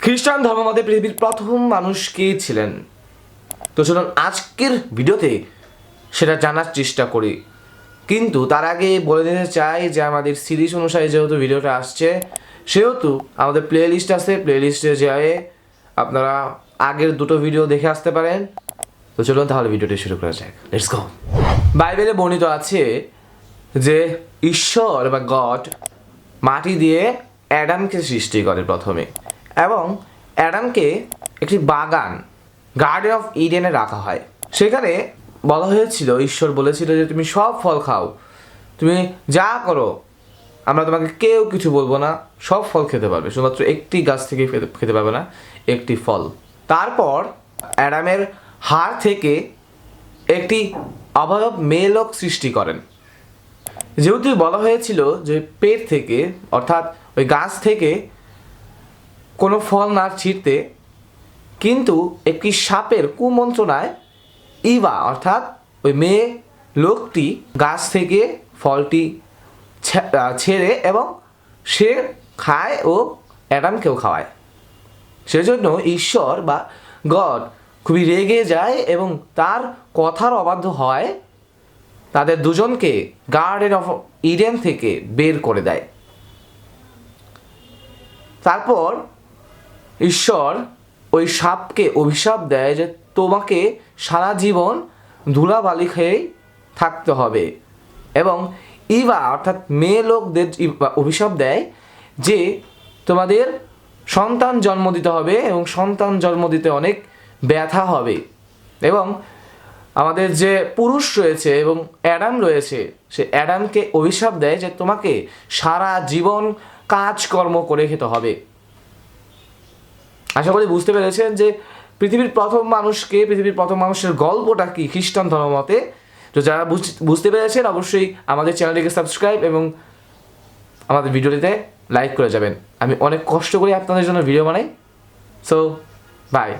খ্রিস্টান ধর্মমতে পৃথিবীর প্রথম মানুষ কে ছিলেন? তো চলুন আজকের ভিডিওতে সেটা জানার চেষ্টা করি। কিন্তু তার আগে বলে দিতে চাই যে আমাদের সিরিজ অনুসারে যেহেতু ভিডিওটা আসছে, সেহেতু আমাদের প্লে লিস্ট আছে, প্লে লিস্টে যেয়ে আপনারা আগের দুটো ভিডিও দেখে আসতে পারেন। তো চলুন তাহলে ভিডিওটি শুরু করা যাক। Let's go. বাইবেলে বর্ণিত আছে যে ঈশ্বর বা গড মাটি দিয়ে অ্যাডামকে সৃষ্টি করে প্রথমে, এবং অ্যাডামকে একটি বাগান, গার্ডেন অফ ইডেনে রাখা হয়। সেখানে বলা হয়েছিল, ঈশ্বর বলেছিল যে তুমি সব ফল খাও, তুমি যা করো, আমরা তোমাকে কেউ কিছু বলবো না, সব ফল খেতে পারবে, শুধুমাত্র একটি গাছ থেকে খেতে পারবে না, একটি ফল। তারপর অ্যাডামের হাড় থেকে একটি অবয়ব মেয়ে লোক সৃষ্টি করেন। যেহেতু বলা হয়েছিল যে পেট থেকে, অর্থাৎ ওই গাছ থেকে কোনো ফল না ছিঁড়তে, কিন্তু একটি সাপের কুমন্ত্রণায় ইভা অর্থাৎ ওই মেয়ে লোকটি গাছ থেকে ফলটি ছেড়ে এবং সে খায় ও অ্যাডামকেও খাওয়ায়। সেজন্য ঈশ্বর বা গড খুবই রেগে যায় এবং তার কথার অবাধ্য হয়, তাদের দুজনকে গার্ডেন অফ ইডেন থেকে বের করে দেয়। তারপর ঈশ্বর ওই সাপকে অভিশাপ দেয় যে তোমাকে সারা জীবন ধুলাবালি খেয়েই থাকতে হবে, এবং ইভা অর্থাৎ মেয়ে লোকদের অভিশাপ দেয় যে তোমাদের সন্তান জন্ম দিতে হবে এবং সন্তান জন্ম দিতে অনেক ব্যথা হবে। এবং আমাদের যে পুরুষ রয়েছে এবং অ্যাডাম রয়েছে, সে অ্যাডামকে অভিশাপ দেয় যে তোমাকে সারা জীবন কাজকর্ম করে খেতে হবে। আশা করি বুঝতে পেরেছেন যে পৃথিবীর প্রথম মানুষকে, পৃথিবীর প্রথম মানুষের গল্পটা কি খ্রিস্টান ধর্মমতে। তো যারা বুঝতে পেরেছেন অবশ্যই আমাদের চ্যানেলটিকে সাবস্ক্রাইব এবং আমাদের ভিডিওটিতে লাইক করে যাবেন। আমি অনেক কষ্ট করে আপনাদের জন্য ভিডিও বানাই। So by.